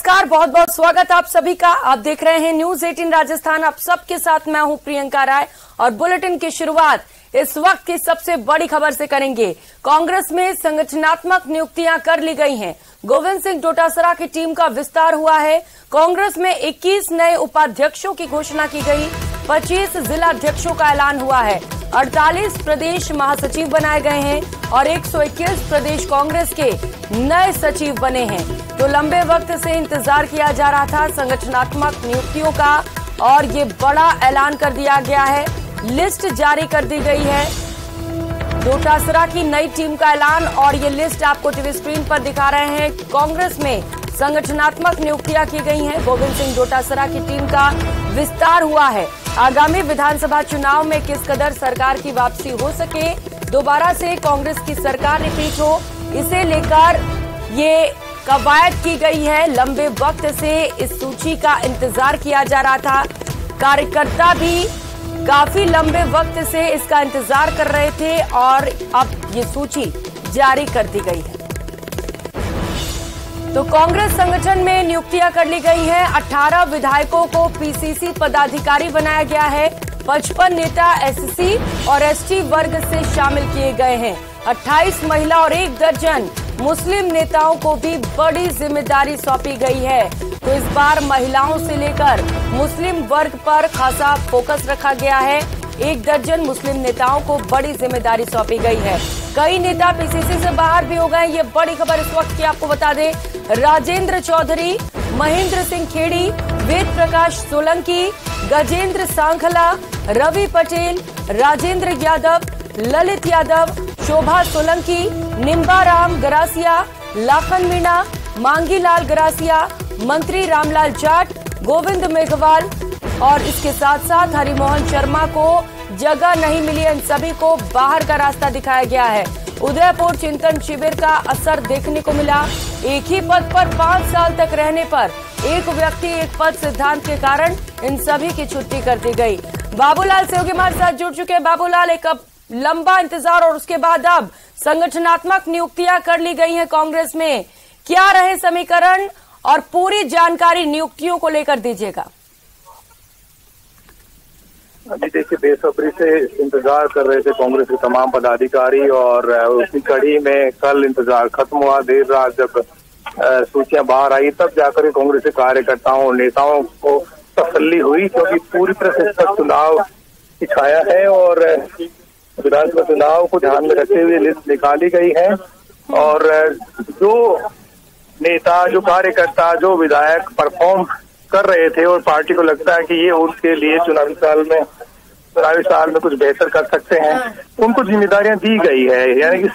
नमस्कार, बहुत बहुत स्वागत आप सभी का। आप देख रहे हैं न्यूज 18 राजस्थान। आप सबके साथ मैं हूं प्रियंका राय और बुलेटिन की शुरुआत इस वक्त की सबसे बड़ी खबर से करेंगे। कांग्रेस में संगठनात्मक नियुक्तियां कर ली गई हैं। गोविंद सिंह डोटासरा की टीम का विस्तार हुआ है। कांग्रेस में 21 नए उपाध्यक्षों की घोषणा की गई। 25 जिला अध्यक्षों का ऐलान हुआ है। 48 प्रदेश महासचिव बनाए गए हैं और 121 प्रदेश कांग्रेस के नए सचिव बने हैं। तो लंबे वक्त से इंतजार किया जा रहा था संगठनात्मक नियुक्तियों का और ये बड़ा ऐलान कर दिया गया है। लिस्ट जारी कर दी गई है। डोटासरा की नई टीम का ऐलान और ये लिस्ट आपको टीवी स्क्रीन पर दिखा रहे हैं। कांग्रेस में संगठनात्मक नियुक्तियां की गई हैं। गोविंद सिंह डोटासरा की टीम का विस्तार हुआ है। आगामी विधानसभा चुनाव में किस कदर सरकार की वापसी हो सके, दोबारा से कांग्रेस की सरकार रिपीट हो, इसे लेकर ये कवायद की गई है। लंबे वक्त से इस सूची का इंतजार किया जा रहा था। कार्यकर्ता भी काफी लंबे वक्त से इसका इंतजार कर रहे थे और अब ये सूची जारी कर दी गई है। तो कांग्रेस संगठन में नियुक्तियां कर ली गई हैं। 18 विधायकों को पीसीसी पदाधिकारी बनाया गया है। 55 नेता एससी और एसटी वर्ग से शामिल किए गए हैं। 28 महिला और 1 दर्जन मुस्लिम नेताओं को भी बड़ी जिम्मेदारी सौंपी गई है। तो इस बार महिलाओं से लेकर मुस्लिम वर्ग पर खासा फोकस रखा गया है। 1 दर्जन मुस्लिम नेताओं को बड़ी जिम्मेदारी सौंपी गई है। कई नेता पीसीसी से बाहर भी हो गए। ये बड़ी खबर इस वक्त की आपको बता दें। राजेंद्र चौधरी, महेंद्र सिंह खेड़ी, वेद प्रकाश सोलंकी, गजेंद्र सांखला, रवि पटेल, राजेंद्र यादव, ललित यादव, शोभा सोलंकी, निम्बाराम गरासिया, लाखन मीणा, मांगीलाल गरासिया, मंत्री रामलाल जाट, गोविंद मेघवाल और इसके साथ साथ हरिमोहन शर्मा को जगह नहीं मिली। इन सभी को बाहर का रास्ता दिखाया गया है। उदयपुर चिंतन शिविर का असर देखने को मिला। एक ही पद पर 5 साल तक रहने पर एक व्यक्ति एक पद सिद्धांत के कारण इन सभी की छुट्टी कर दी गई। बाबूलाल सेवगी हमारे साथ जुड़ चुके हैं। बाबूलाल, एक लंबा इंतजार और उसके बाद अब संगठनात्मक नियुक्तियां कर ली गई हैं कांग्रेस में। क्या रहे समीकरण और पूरी जानकारी नियुक्तियों को लेकर दीजिएगा। अभी देखिए, बेसब्री से इंतजार कर रहे थे कांग्रेस के तमाम पदाधिकारी और उसी कड़ी में कल इंतजार खत्म हुआ। देर रात जब सूचियां बाहर आई तब जाकर कांग्रेस के कार्यकर्ताओं और नेताओं को तसल्ली हुई, क्योंकि पूरी तरह से इसका चुनाव छाया है और विधानसभा चुनाव को ध्यान में रखते हुए लिस्ट निकाली गई है। और जो नेता, जो कार्यकर्ता, जो विधायक परफॉर्म कर रहे थे और पार्टी को लगता है कि ये उनके लिए चुनावी साल में कुछ बेहतर कर सकते हैं, उनको जिम्मेदारियां दी गई है। यानी कि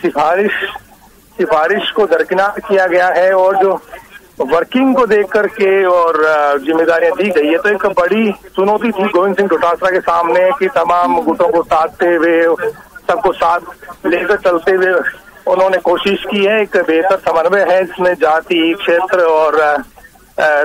सिफारिश को दरकिनार किया गया है और जो वर्किंग को देख करके और जिम्मेदारियां दी गई है। तो एक बड़ी चुनौती थी गोविंद सिंह डोटासरा के सामने कि तमाम गुटों को साधते हुए, सबको साथ लेकर चलते हुए उन्होंने कोशिश की है। एक बेहतर समन्वय है जिसमें जाति, क्षेत्र और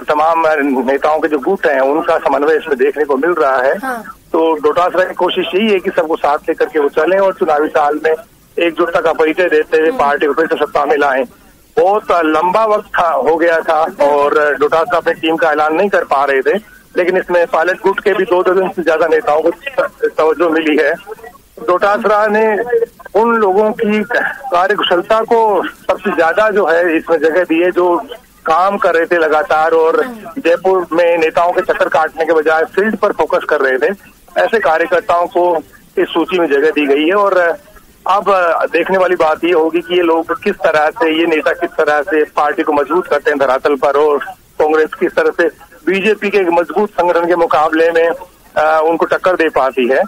तमाम नेताओं के जो गुट हैं उनका समन्वय इसमें देखने को मिल रहा है। हाँ। तो डोटासरा की कोशिश यही है कि सबको साथ लेकर के वो चलें और चुनावी साल में एकजुटता का परिचय देते हुए पार्टी को फिर से सत्ता में लाएं। बहुत लंबा वक्त हो गया था और डोटासरा अपनी टीम का ऐलान नहीं कर पा रहे थे, लेकिन इसमें पायलट गुट के भी 2 दर्जन से ज्यादा नेताओं को तवज्जो मिली है। डोटासरा ने उन लोगों की कार्यकुशलता को सबसे ज्यादा जो है इसमें जगह दी है, जो काम कर रहे थे लगातार और जयपुर में नेताओं के चक्कर काटने के बजाय फील्ड पर फोकस कर रहे थे। ऐसे कार्यकर्ताओं को इस सूची में जगह दी गई है और अब देखने वाली बात ये होगी कि ये लोग किस तरह से, ये नेता किस तरह से पार्टी को मजबूत करते हैं धरातल पर और कांग्रेस किस तरह से बीजेपी के एक मजबूत संगठन के मुकाबले में उनको टक्कर दे पाती है।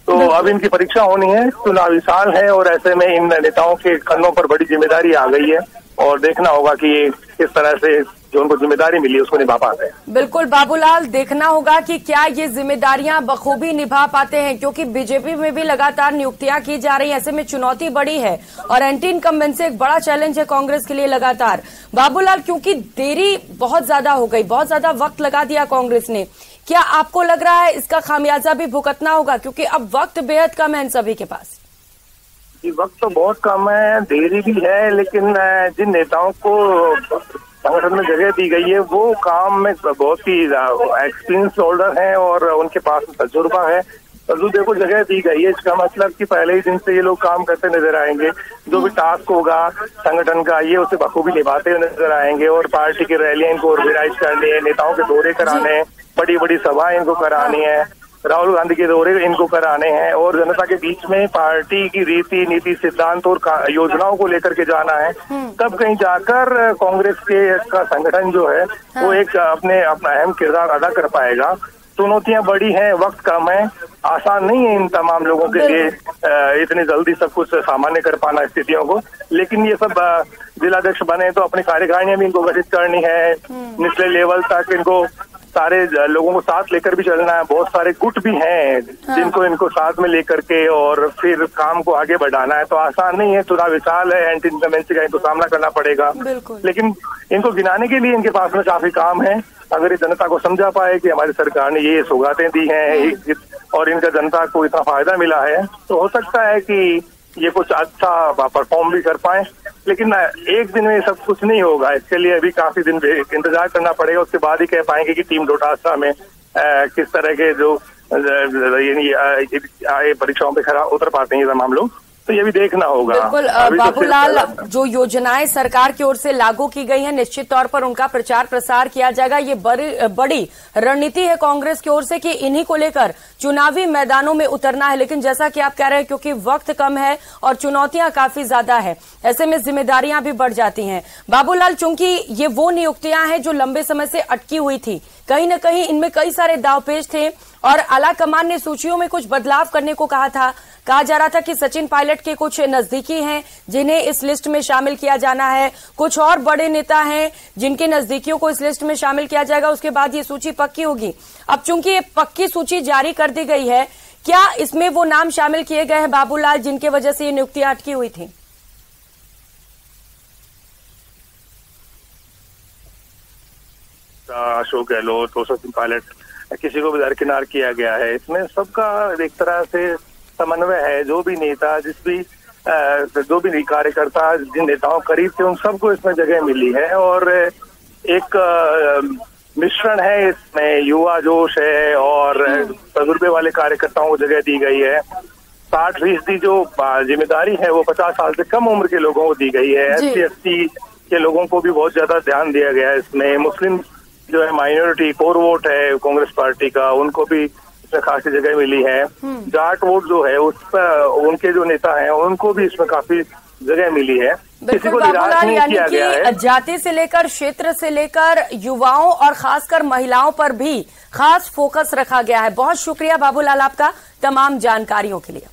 तो अब इनकी परीक्षा होनी है। चुनावी साल है और ऐसे में इन नेताओं के कंधों पर बड़ी जिम्मेदारी आ गई है और देखना होगा कि ये किस तरह से जो उनको जिम्मेदारी मिली उसको निभा पाते हैं। बिल्कुल बाबूलाल, देखना होगा कि क्या ये जिम्मेदारियां बखूबी निभा पाते हैं, क्योंकि बीजेपी में भी लगातार नियुक्तियां की जा रही हैं। ऐसे में चुनौती बड़ी है और एंटी इनकम्बेंसी एक बड़ा चैलेंज है कांग्रेस के लिए लगातार। बाबूलाल, क्योंकि देरी बहुत ज्यादा हो गई, बहुत ज्यादा वक्त लगा दिया कांग्रेस ने, क्या आपको लग रहा है इसका खामियाजा भी भुगतना होगा, क्योंकि अब वक्त बेहद कम है इन सभी के पास? वक्त तो बहुत कम है, देरी भी है, लेकिन जिन नेताओं को संगठन में जगह दी गई है वो काम में बहुत ही एक्सपीरियंस होल्डर हैं और उनके पास तजुर्बा है। तो देखो जगह दी गई है, इसका मतलब कि पहले ही दिन से ये लोग काम करते नजर आएंगे। जो भी टास्क होगा संगठन का ये उसे बखूबी निभाते हुए नजर आएंगे और पार्टी की रैलियां इनको ऑर्गेनाइज करनी है, नेताओं के दौरे कराने हैं, बड़ी बड़ी सभाएं इनको करानी है, राहुल गांधी के दौरे इनको कराने हैं और जनता के बीच में पार्टी की रीति नीति सिद्धांत और योजनाओं को लेकर के जाना है। तब कहीं जाकर कांग्रेस का संगठन जो है वो एक अपना अहम किरदार अदा कर पाएगा। चुनौतियां बड़ी हैं, वक्त कम है, आसान नहीं है इन तमाम लोगों के लिए इतनी जल्दी सब कुछ सामान्य कर पाना स्थितियों को। लेकिन ये सब जिलाध्यक्ष बने तो अपनी कार्यकारिणियां भी इनको गठित करनी है, निचले लेवल तक इनको सारे लोगों को साथ लेकर भी चलना है। बहुत सारे गुट भी हैं जिनको इनको साथ में लेकर के और फिर काम को आगे बढ़ाना है। तो आसान नहीं है, चुनाव विशाल है, एंटी इनकम्बेंसी का इनको सामना करना पड़ेगा। लेकिन इनको गिनाने के लिए इनके पास में काफी काम है। अगर ये जनता को समझा पाए कि हमारी सरकार ने ये सौगातें दी हैं और इनका जनता को इतना फायदा मिला है तो हो सकता है कि ये कुछ अच्छा परफॉर्म भी कर पाए। लेकिन एक दिन में सब कुछ नहीं होगा, इसके लिए अभी काफी दिन इंतजार करना पड़ेगा। उसके बाद ही कह पाएंगे कि टीम डोटासरा में किस तरह के जो परीक्षाओं पे खरा उतर पाते हैं तमाम लोग, तो ये भी देखना होगा। बिल्कुल बाबूलाल, जो योजनाएं सरकार की ओर से लागू की गई हैं निश्चित तौर पर उनका प्रचार प्रसार किया जाएगा। ये बड़ी रणनीति है कांग्रेस की ओर से कि इन्हीं को लेकर चुनावी मैदानों में उतरना है। लेकिन जैसा कि आप कह रहे हैं क्योंकि वक्त कम है और चुनौतियां काफी ज्यादा है, ऐसे में जिम्मेदारियां भी बढ़ जाती हैं। बाबूलाल, चूंकि ये वो नियुक्तियां हैं जो लंबे समय से अटकी हुई थी, कहीं न कहीं इनमें कई सारे दावपेच थे और आलाकमान ने सूचियों में कुछ बदलाव करने को कहा जा रहा था कि सचिन पायलट के कुछ नजदीकी हैं जिन्हें इस लिस्ट में शामिल किया जाना है, कुछ और बड़े नेता हैं जिनके नजदीकियों को इस लिस्ट में शामिल किया जाएगा, उसके बाद ये सूची पक्की होगी। अब चूंकि ये पक्की सूची जारी कर दी गई है, क्या इसमें वो नाम शामिल किए गए हैं बाबूलाल जिनकी वजह से ये नियुक्तियां अटकी हुई थी? अशोक गहलोत और सचिन पायलट, किसी को भी दरकिनार किया गया है। इसमें सबका एक तरह से समन्वय है। जो भी नेता जो भी कार्यकर्ता जिन नेताओं करीब थे उन सबको इसमें जगह मिली है और एक मिश्रण है इसमें, युवा जोश है और तजुर्बे वाले कार्यकर्ताओं को जगह दी गई है। 60% जो जिम्मेदारी है वो 50 साल से कम उम्र के लोगों को दी गई है। SC के लोगों को भी बहुत ज्यादा ध्यान दिया गया है इसमें। मुस्लिम जो है माइनॉरिटी कोर वोट है कांग्रेस पार्टी का, उनको भी इसमें खासी जगह मिली है। जाट वोट जो है उस पर उनके जो नेता हैं उनको भी इसमें काफी जगह मिली है। किसी को निराश नहीं किया गया है। जाति से लेकर क्षेत्र से लेकर युवाओं और खासकर महिलाओं पर भी खास फोकस रखा गया है। बहुत शुक्रिया बाबूलाल आपका तमाम जानकारियों के लिए।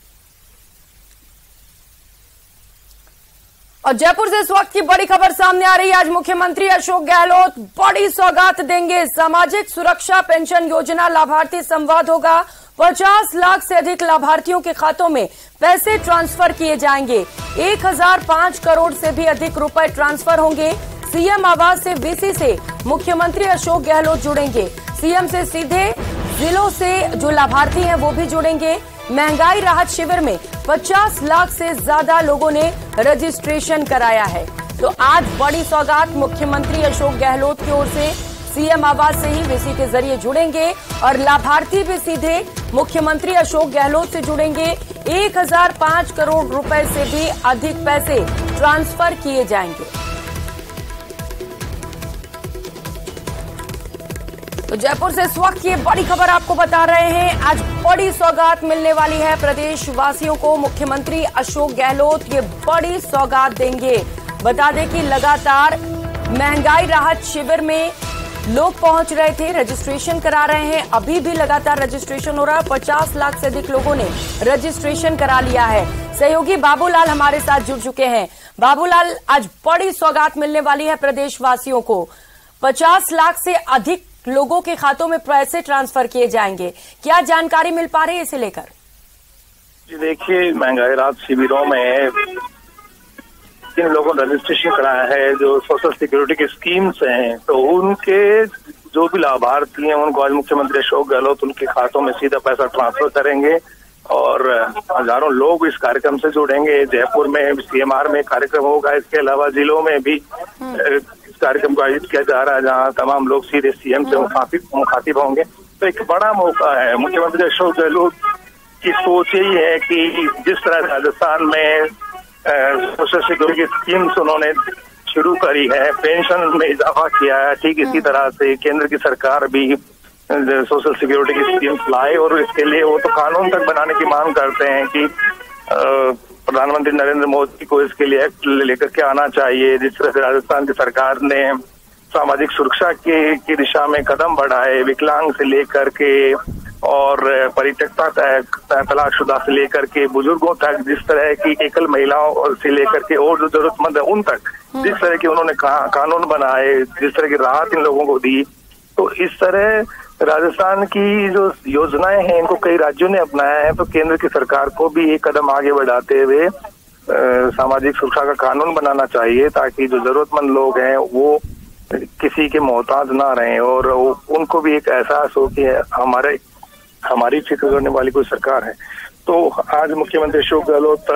और जयपुर से इस वक्त की बड़ी खबर सामने आ रही है। आज मुख्यमंत्री अशोक गहलोत बड़ी सौगात देंगे। सामाजिक सुरक्षा पेंशन योजना लाभार्थी संवाद होगा। 50 लाख से अधिक लाभार्थियों के खातों में पैसे ट्रांसफर किए जाएंगे। 1005 करोड़ से भी अधिक रुपए ट्रांसफर होंगे। सीएम आवास से वीसी से मुख्यमंत्री अशोक गहलोत जुड़ेंगे। सीएम से सीधे जिलों से जो लाभार्थी हैं वो भी जुड़ेंगे। महंगाई राहत शिविर में 50 लाख से ज्यादा लोगों ने रजिस्ट्रेशन कराया है। तो आज बड़ी सौगात मुख्यमंत्री अशोक गहलोत की ओर से सीएम आवास से ही वीसी के जरिए जुड़ेंगे और लाभार्थी भी सीधे मुख्यमंत्री अशोक गहलोत से जुड़ेंगे। 1005 करोड़ रुपए से भी अधिक पैसे ट्रांसफर किए जाएंगे। तो जयपुर से इस वक्त ये बड़ी खबर आपको बता रहे हैं। आज बड़ी सौगात मिलने वाली है प्रदेश वासियों को। मुख्यमंत्री अशोक गहलोत ये बड़ी सौगात देंगे। बता दें कि लगातार महंगाई राहत शिविर में लोग पहुंच रहे थे, रजिस्ट्रेशन करा रहे हैं। अभी भी लगातार रजिस्ट्रेशन हो रहा है। 50 लाख से अधिक लोगों ने रजिस्ट्रेशन करा लिया है। सहयोगी बाबूलाल हमारे साथ जुड़ चुके हैं। बाबूलाल, आज बड़ी सौगात मिलने वाली है प्रदेश वासियों को। 50 लाख से अधिक लोगों के खातों में पैसे ट्रांसफर किए जाएंगे। क्या जानकारी मिल पा रही है इसे लेकर? जी देखिए, महंगाई राहत शिविरों में जिन लोगों ने रजिस्ट्रेशन कराया है, जो सोशल सिक्योरिटी की स्कीम्स हैं, तो उनके जो भी लाभार्थी हैं उनको आज मुख्यमंत्री अशोक गहलोत उनके खातों में सीधा पैसा ट्रांसफर करेंगे और हजारों लोग इस कार्यक्रम से जुड़ेंगे। जयपुर में CMR में कार्यक्रम होगा, इसके अलावा जिलों में भी कार्यक्रम को आयोजित किया जा रहा है, जहां तमाम लोग सीधे सीएम से मुखातिब होंगे। तो एक बड़ा मौका है। मुख्यमंत्री अशोक गहलोत की सोच यही है कि जिस तरह राजस्थान में सोशल सिक्योरिटी स्कीम्स उन्होंने शुरू करी है, पेंशन में इजाफा किया है, ठीक इसी तरह से केंद्र की सरकार भी सोशल सिक्योरिटी की स्कीम्स लाए। और इसके लिए वो तो कानून तक बनाने की मांग करते हैं कि प्रधानमंत्री नरेंद्र मोदी को इसके लिए एक्ट लेकर के आना चाहिए। जिस तरह से राजस्थान की सरकार ने सामाजिक सुरक्षा की दिशा में कदम बढ़ाए, विकलांग से लेकर के और परित्यक्ता तलाकशुदा से लेकर के बुजुर्गों तक, जिस तरह की एकल महिलाओं से लेकर के और जो जरूरतमंद है उन तक जिस तरह के उन्होंने कानून बनाए, जिस तरह की राहत इन लोगों को दी, तो इस तरह राजस्थान की जो योजनाएं हैं इनको कई राज्यों ने अपनाया है। तो केंद्र की सरकार को भी एक कदम आगे बढ़ाते हुए सामाजिक सुरक्षा का कानून बनाना चाहिए, ताकि जो जरूरतमंद लोग हैं वो किसी के मोहताज ना रहें और उनको भी एक एहसास हो कि हमारी फिक्र करने वाली कोई सरकार है। तो आज मुख्यमंत्री अशोक गहलोत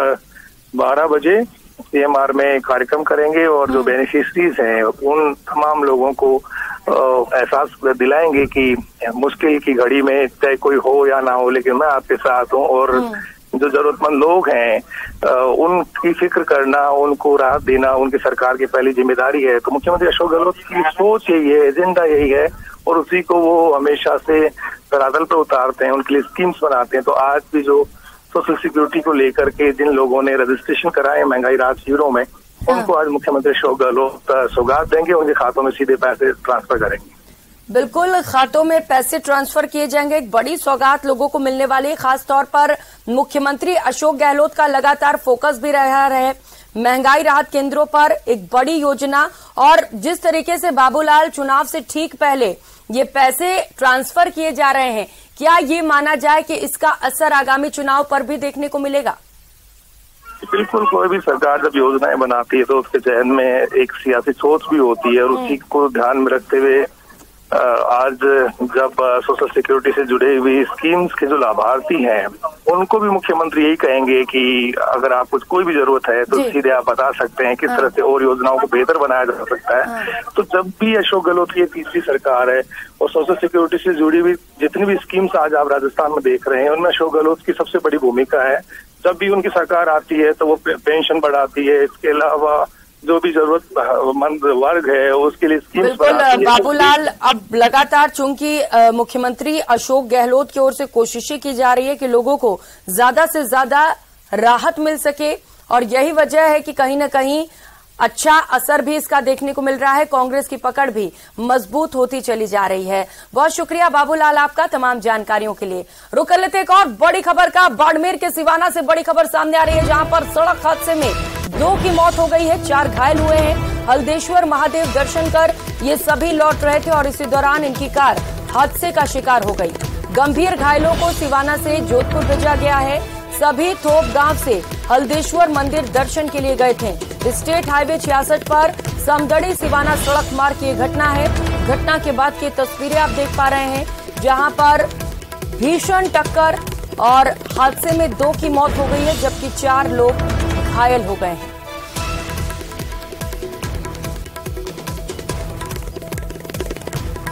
12 बजे सीएमआर में कार्यक्रम करेंगे और जो बेनिफिशरीज हैं उन तमाम लोगों को एहसास दिलाएंगे कि मुश्किल की घड़ी में चाहे कोई हो या ना हो, लेकिन मैं आपके साथ हूँ। और जो जरूरतमंद लोग हैं उनकी फिक्र करना, उनको राहत देना उनकी सरकार की पहली जिम्मेदारी है। तो मुख्यमंत्री अशोक गहलोत की सोच यही है, एजेंडा यही है और उसी को वो हमेशा से धरातल पर उतारते हैं, उनके लिए स्कीम्स बनाते हैं। तो आज भी जो सोशल सिक्योरिटी को लेकर के जिन लोगों ने रजिस्ट्रेशन कराए महंगाई राहत शिविरों में, उनको आज मुख्यमंत्री अशोक गहलोत सौगात देंगे, उनके खातों में सीधे पैसे ट्रांसफर करेंगे। बिल्कुल, खातों में पैसे ट्रांसफर किए जाएंगे। एक बड़ी सौगात लोगों को मिलने वाली है। खासतौर पर मुख्यमंत्री अशोक गहलोत का लगातार फोकस भी रहा है महंगाई राहत केंद्रों पर, एक बड़ी योजना। और जिस तरीके से बाबूलाल चुनाव से ठीक पहले ये पैसे ट्रांसफर किए जा रहे हैं, क्या ये माना जाए कि इसका असर आगामी चुनाव पर भी देखने को मिलेगा? बिल्कुल, कोई भी सरकार जब योजनाएं बनाती है तो उसके चयन में एक सियासी सोच भी होती है और उसी को ध्यान में रखते हुए आज जब सोशल सिक्योरिटी से जुड़े हुई स्कीम्स के जो लाभार्थी हैं उनको भी मुख्यमंत्री यही कहेंगे कि अगर आपको कोई भी जरूरत है तो सीधे आप बता सकते हैं किस तरह से और योजनाओं को बेहतर बनाया जा सकता है। तो जब भी अशोक गहलोत की तीसरी सरकार है और सोशल सिक्योरिटी से जुड़ी हुई जितनी भी स्कीम्स आज आप राजस्थान में देख रहे हैं उनमें अशोक गहलोत की सबसे बड़ी भूमिका है। जब भी उनकी सरकार आती है तो वो पेंशन बढ़ाती है, इसके अलावा जो भी जरूरतमंद वर्ग है उसके लिए स्कीम्स बनाती है। बाबूलाल, अब लगातार चूंकि मुख्यमंत्री अशोक गहलोत की ओर से कोशिशें की जा रही है कि लोगों को ज्यादा से ज्यादा राहत मिल सके और यही वजह है कि कहीं न कहीं अच्छा असर भी इसका देखने को मिल रहा है। कांग्रेस की पकड़ भी मजबूत होती चली जा रही है। बहुत शुक्रिया बाबूलाल आपका तमाम जानकारियों के लिए। रुक कर लेते एक और बड़ी खबर का। बाड़मेर के सिवाना से बड़ी खबर सामने आ रही है, जहां पर सड़क हादसे में 2 की मौत हो गई है, 4 घायल हुए हैं। हल्देश्वर महादेव दर्शन कर ये सभी लौट रहे थे और इसी दौरान इनकी कार हादसे का शिकार हो गई। गंभीर घायलों को सिवाना से जोधपुर भेजा गया है। सभी थोप गांव से हल्देश्वर मंदिर दर्शन के लिए गए थे। स्टेट हाईवे 66 पर समदड़ी सिवाना सड़क मार्ग की घटना है। घटना के बाद की तस्वीरें आप देख पा रहे हैं, जहां पर भीषण टक्कर और हादसे में 2 की मौत हो गई है, जबकि 4 लोग घायल हो गए हैं।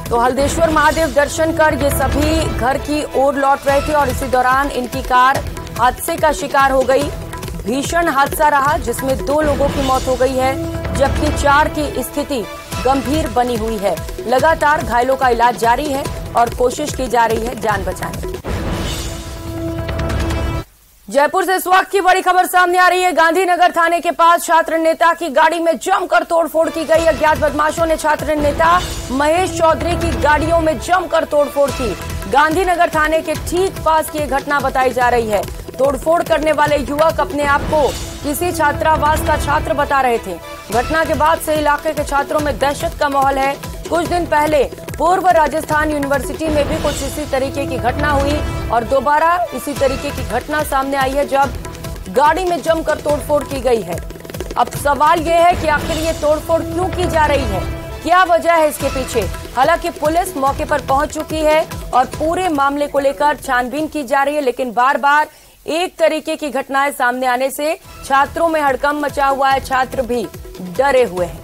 तो हल्देश्वर महादेव दर्शन कर ये सभी घर की ओर लौट रहे थे और इसी दौरान इनकी कार हादसे का शिकार हो गई। भीषण हादसा रहा जिसमें 2 लोगों की मौत हो गई है, जबकि 4 की स्थिति गंभीर बनी हुई है। लगातार घायलों का इलाज जारी है और कोशिश की जा रही है जान बचाने की। जयपुर से इस वक्त की बड़ी खबर सामने आ रही है। गांधीनगर थाने के पास छात्र नेता की गाड़ी में जमकर तोड़फोड़ की गई। अज्ञात बदमाशों ने छात्र नेता महेश चौधरी की गाड़ियों में जमकर तोड़फोड़ की। गांधीनगर थाने के ठीक पास की घटना बताई जा रही है। तोड़फोड़ करने वाले युवक अपने आप को किसी छात्रावास का छात्र बता रहे थे। घटना के बाद से इलाके के छात्रों में दहशत का माहौल है। कुछ दिन पहले पूर्व राजस्थान यूनिवर्सिटी में भी कुछ इसी तरीके की घटना हुई और दोबारा इसी तरीके की घटना सामने आई है, जब गाड़ी में जमकर तोड़फोड़ की गई है। अब सवाल ये है कि आखिर ये तोड़फोड़ क्यों की जा रही है, क्या वजह है इसके पीछे। हालांकि पुलिस मौके पर पहुंच चुकी है और पूरे मामले को लेकर छानबीन की जा रही है, लेकिन बार बार एक तरीके की घटनाएं सामने आने से छात्रों में हड़कंप मचा हुआ है। छात्र भी डरे हुए हैं।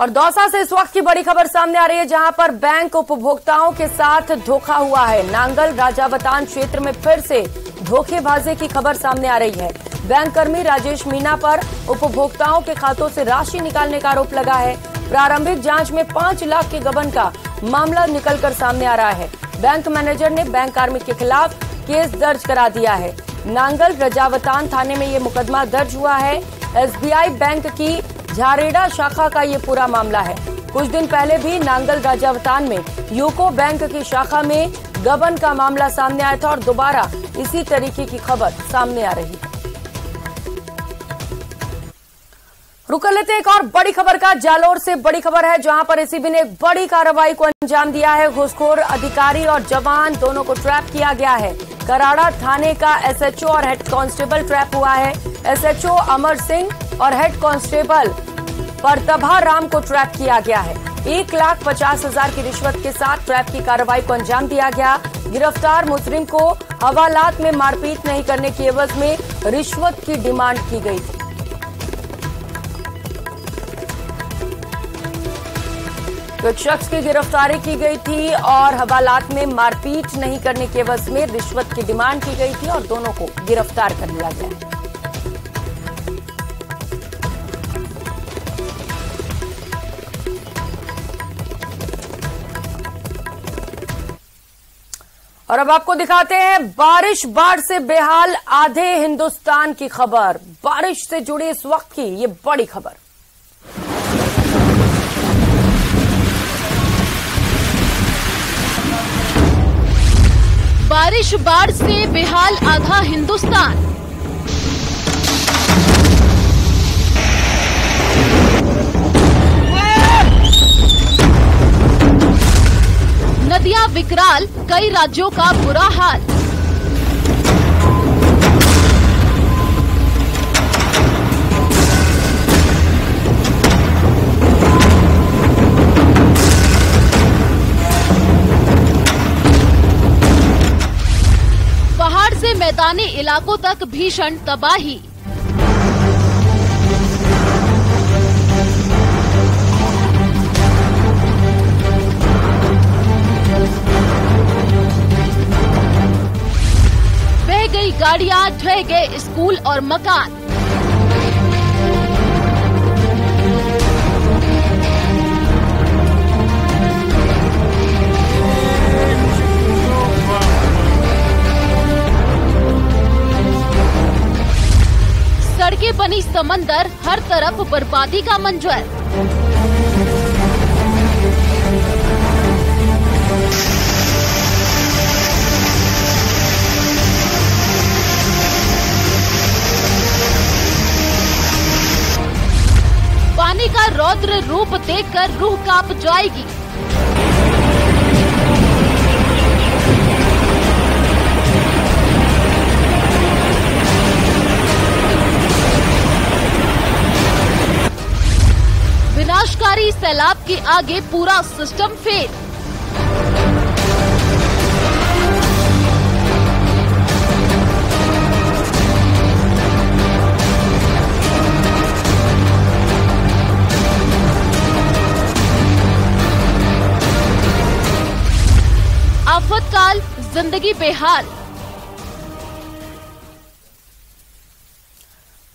और दौसा से इस वक्त की बड़ी खबर सामने आ रही है, जहां पर बैंक उपभोक्ताओं के साथ धोखा हुआ है। नांगल राजावतान क्षेत्र में फिर से धोखेबाजी की खबर सामने आ रही है। बैंक कर्मी राजेश मीणा पर उपभोक्ताओं के खातों से राशि निकालने का आरोप लगा है। प्रारंभिक जांच में 5 लाख के गबन का मामला निकलकर सामने आ रहा है। बैंक मैनेजर ने बैंक कार्मिक के खिलाफ केस दर्ज करा दिया है। नांगल राजावतान थाने में ये मुकदमा दर्ज हुआ है। एसबीआई बैंक की झारेड़ा शाखा का ये पूरा मामला है। कुछ दिन पहले भी नांगल राजावतान में यूको बैंक की शाखा में गबन का मामला सामने आया था और दोबारा इसी तरीके की खबर सामने आ रही है। रुक लेते एक और बड़ी खबर का। जालोर से बड़ी खबर है, जहां पर एसीबी ने एक बड़ी कार्रवाई को अंजाम दिया है। घूसखोर अधिकारी और जवान दोनों को ट्रैप किया गया है। कराड़ा थाने का एसएचओ और हेड कांस्टेबल ट्रैप हुआ है। एसएचओ अमर सिंह और हेड कांस्टेबल परतभा राम को ट्रैप किया गया है। 1,50,000 की रिश्वत के साथ ट्रैप की कार्रवाई को अंजाम दिया गया। गिरफ्तार मुजरिम को हवालात में मारपीट नहीं करने की एवज में रिश्वत की डिमांड की गई थी। तो एक शख्स की गिरफ्तारी की गई थी और हवालात में मारपीट नहीं करने के एवज में रिश्वत की डिमांड की गई थी और दोनों को गिरफ्तार कर लिया गया। और अब आपको दिखाते हैं बारिश बाढ़ से बेहाल आधे हिंदुस्तान की खबर। बारिश से जुड़ी इस वक्त की ये बड़ी खबर। बारिश बाढ़ से बेहाल आधा हिंदुस्तान। नदियां विकराल, कई राज्यों का बुरा हाल। पहाड़ से मैदानी इलाकों तक भीषण तबाही। बह गई गाड़ियां, ढह गए स्कूल और मकान। सड़कें बनी समंदर, हर तरफ बर्बादी का मंजर। पानी का रौद्र रूप देखकर रूह कांप जाएगी। विनाशकारी सैलाब के आगे पूरा सिस्टम फेल। आफतकाल, जिंदगी बेहाल।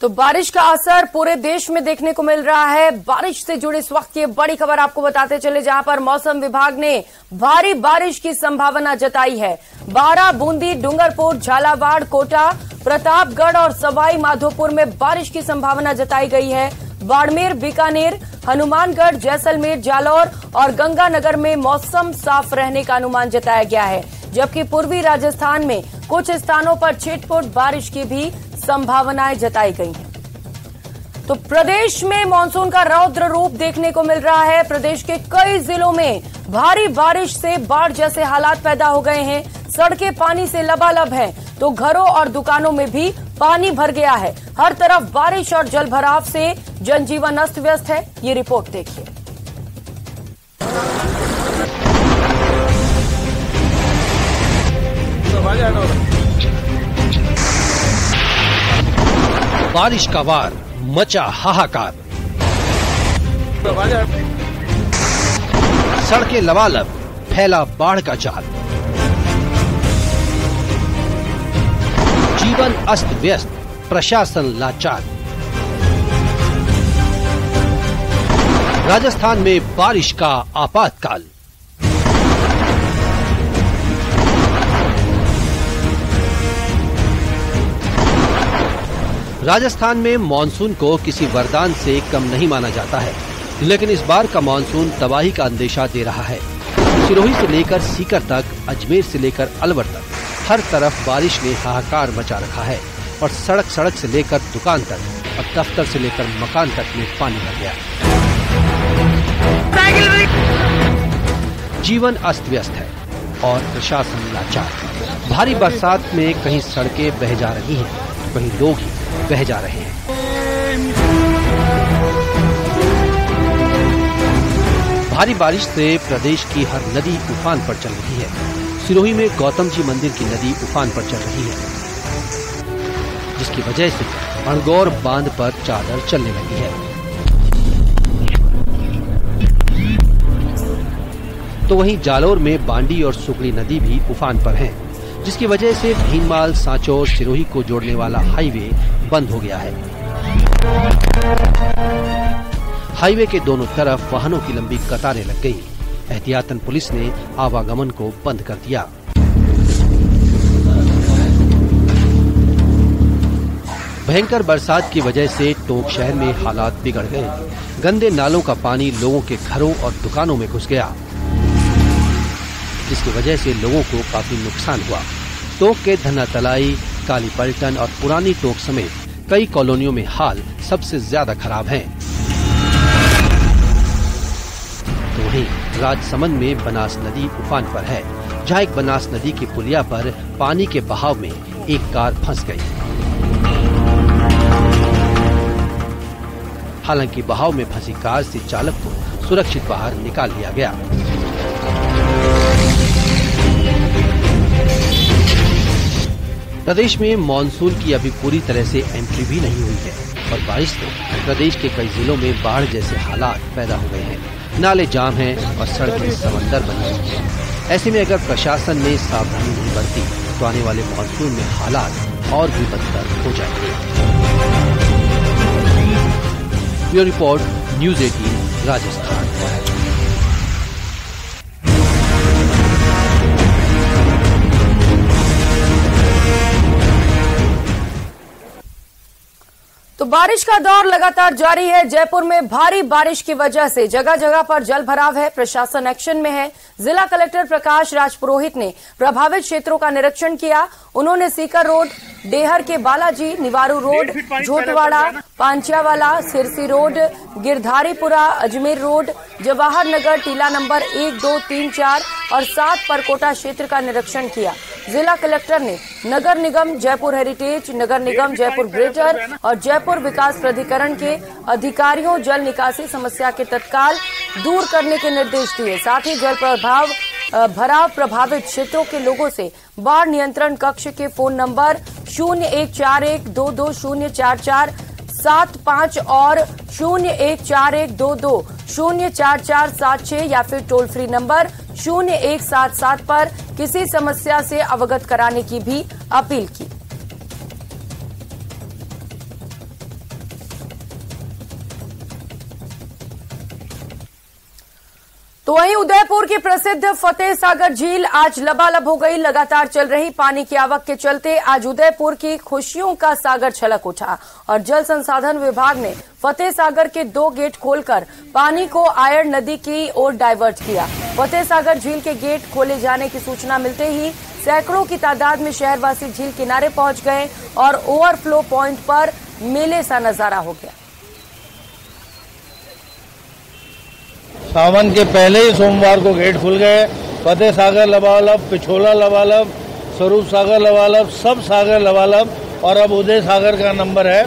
तो बारिश का असर पूरे देश में देखने को मिल रहा है। बारिश से जुड़ी इस वक्त की बड़ी खबर आपको बताते चले, जहां पर मौसम विभाग ने भारी बारिश की संभावना जताई है। 12, बूंदी, डूंगरपुर, झालावाड़, कोटा, प्रतापगढ़ और सवाई माधोपुर में बारिश की संभावना जताई गई है। बाड़मेर, बीकानेर, हनुमानगढ़, जैसलमेर, जालौर और गंगानगर में मौसम साफ रहने का अनुमान जताया गया है, जबकि पूर्वी राजस्थान में कुछ स्थानों पर छिटपुट बारिश की भी संभावनाएं जताई गई हैं। तो प्रदेश में मानसून का रौद्र रूप देखने को मिल रहा है। प्रदेश के कई जिलों में भारी बारिश से बाढ़ जैसे हालात पैदा हो गए हैं। सड़कें पानी से लबालब हैं, तो घरों और दुकानों में भी पानी भर गया है। हर तरफ बारिश और जलभराव से जनजीवन अस्त व्यस्त है। ये रिपोर्ट देखिए। बारिश का वार, मचा हाहाकार। सड़कें लबालब, फैला बाढ़ का जाल, जीवन अस्त व्यस्त, प्रशासन लाचार। राजस्थान में बारिश का आपातकाल। राजस्थान में मानसून को किसी वरदान से कम नहीं माना जाता है, लेकिन इस बार का मानसून तबाही का अंदेशा दे रहा है। सिरोही से लेकर सीकर तक, अजमेर से लेकर अलवर तक हर तरफ बारिश ने हाहाकार मचा रखा है और सड़क सड़क से लेकर दुकान तक और दफ्तर से लेकर मकान तक में पानी भर गया। जीवन अस्त व्यस्त है और प्रशासन लाचार। भारी बरसात में कहीं सड़कें बह जा रही हैं, तो कहीं लोग ही बह जा रहे हैं। भारी बारिश से प्रदेश की हर नदी उफान पर चल रही है। सिरोही में गौतम जी मंदिर की नदी उफान पर चल रही है, जिसकी वजह से अणगौर बांध पर चादर चलने लगी है। तो वहीं जालोर में बांडी और सुगड़ी नदी भी उफान पर हैं, जिसकी वजह से भीनमाल, सांचौर, सिरोही को जोड़ने वाला हाईवे बंद हो गया है। हाईवे के दोनों तरफ वाहनों की लंबी कतारें लग गई। एहतियातन पुलिस ने आवागमन को बंद कर दिया। भयंकर बरसात की वजह से टोंक शहर में हालात बिगड़ गए। गंदे नालों का पानी लोगों के घरों और दुकानों में घुस गया, जिसकी वजह से लोगों को काफी नुकसान हुआ। टोंक के धनातलाई, काली पलटन और पुरानी टोंक समेत कई कॉलोनियों में हाल सबसे ज्यादा खराब है। तो वहीं राजसमंद में बनास नदी उफान पर है, जहां एक बनास नदी की पुलिया पर पानी के बहाव में एक कार फंस गई। हालांकि बहाव में फंसी कार से चालक को सुरक्षित बाहर निकाल लिया गया। प्रदेश में मानसून की अभी पूरी तरह से एंट्री भी नहीं हुई है और बारिश से प्रदेश के कई जिलों में बाढ़ जैसे हालात पैदा हो गए हैं। नाले जाम हैं और सड़कें समंदर बनी हुई हैं। ऐसे में अगर प्रशासन ने सावधानी नहीं बरती तो आने वाले मानसून में हालात और भी बदतर हो जाएंगे। Bureau report, news 18 Rajasthan. तो बारिश का दौर लगातार जारी है। जयपुर में भारी बारिश की वजह से जगह जगह पर जल भराव है। प्रशासन एक्शन में है। जिला कलेक्टर प्रकाश राज पुरोहित ने प्रभावित क्षेत्रों का निरीक्षण किया। उन्होंने सीकर रोड, डेहर के Balaji, Niwaru road, Jhotwara, Panchyawala, Sirsi road, Girdharipura, Ajmer road, Jawahar Nagar, टीला नंबर 1, 2, 3, 4 और 7 परकोटा क्षेत्र का निरीक्षण किया। जिला कलेक्टर ने नगर निगम जयपुर हेरिटेज, नगर निगम जयपुर ग्रेटर और जयपुर विकास प्राधिकरण के अधिकारियों जल निकासी समस्या के तत्काल दूर करने के निर्देश दिए। साथ ही जल भराव प्रभावित क्षेत्रों के लोगों से बाढ़ नियंत्रण कक्ष के फोन नंबर 0141220447 और 014122044476 या फिर टोल फ्री नंबर 0177 पर किसी समस्या से अवगत कराने की भी अपील की। तो वहीं उदयपुर की प्रसिद्ध फतेह सागर झील आज लबालब हो गई। लगातार चल रही पानी की आवक के चलते आज उदयपुर की खुशियों का सागर छलक उठा और जल संसाधन विभाग ने फतेह सागर के 2 गेट खोलकर पानी को आयर नदी की ओर डाइवर्ट किया। फतेह सागर झील के गेट खोले जाने की सूचना मिलते ही सैकड़ों की तादाद में शहरवासी झील किनारे पहुंच गए और ओवरफ्लो पॉइंट पर मेले सा नजारा हो गया। सावन के पहले ही सोमवार को गेट खुल गए। फतेह सागर लबालब, पिछोला लबालब, स्वरूप सागर लबालब, सब सागर लबालब और अब उदय सागर का नंबर है।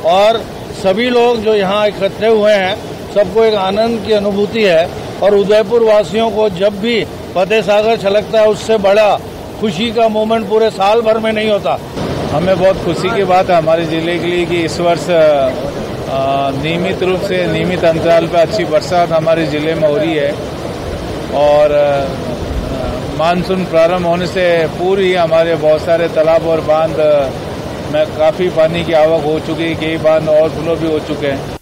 और सभी लोग जो यहाँ इकट्ठे हुए हैं, सबको एक आनंद की अनुभूति है। और उदयपुर वासियों को जब भी फतेह सागर छलकता है, उससे बड़ा खुशी का मोमेंट पूरे साल भर में नहीं होता। हमें बहुत खुशी की बात है हमारे जिले के लिए कि इस वर्ष नियमित रूप से नियमित अंतराल पर अच्छी बरसात हमारे जिले में हो रही है और मानसून प्रारंभ होने से पूरी हमारे बहुत सारे तालाब और बांध में काफी पानी की आवक हो चुकी है, कई बांध ओवरफ्लो भी हो चुके हैं।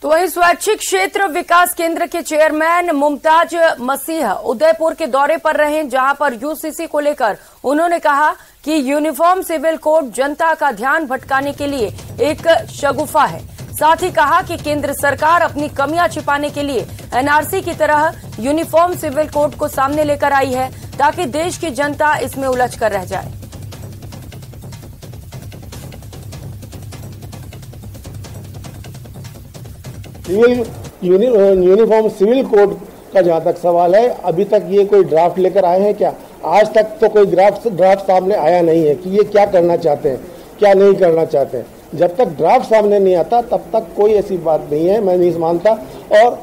तो वहीं स्वैच्छिक क्षेत्र विकास केंद्र के चेयरमैन मुमताज मसीह उदयपुर के दौरे पर रहे, जहां पर यूसीसी को लेकर उन्होंने कहा कि यूनिफॉर्म सिविल कोड जनता का ध्यान भटकाने के लिए एक शगुफा है। साथ ही कहा कि केंद्र सरकार अपनी कमियां छिपाने के लिए एनआरसी की तरह यूनिफॉर्म सिविल कोड को सामने लेकर आई है, ताकि देश की जनता इसमें उलझ कर रह जाए। यूनिफॉर्म सिविल कोड का जहां तक सवाल है, अभी तक ये कोई ड्राफ्ट लेकर आए हैं क्या? आज तक तो कोई ड्राफ्ट सामने आया नहीं है कि ये क्या करना चाहते हैं, क्या नहीं करना चाहते हैं। जब तक ड्राफ्ट सामने नहीं आता तब तक कोई ऐसी बात नहीं है, मैं नहीं मानता। और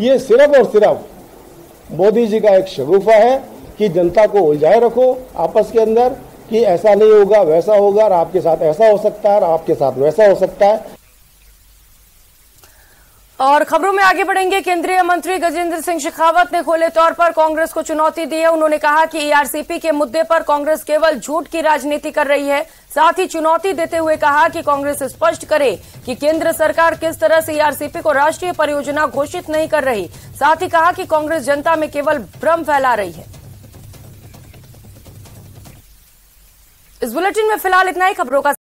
ये सिर्फ और सिर्फ मोदी जी का एक शगुफा है कि जनता को उलझाए रखो आपस के अंदर कि ऐसा नहीं होगा, वैसा होगा, और आपके साथ ऐसा हो सकता है और आपके साथ वैसा हो सकता है। और खबरों में आगे बढ़ेंगे। केंद्रीय मंत्री गजेंद्र सिंह शेखावत ने खुले तौर पर कांग्रेस को चुनौती दी है। उन्होंने कहा कि ईआरसीपी के मुद्दे पर कांग्रेस केवल झूठ की राजनीति कर रही है। साथ ही चुनौती देते हुए कहा कि कांग्रेस स्पष्ट करे कि केंद्र सरकार किस तरह से ईआरसीपी को राष्ट्रीय परियोजना घोषित नहीं कर रही। साथ ही कहा कि कांग्रेस जनता में केवल भ्रम फैला रही है। इस बुलेटिन में फिलहाल इतना ही। खबरों का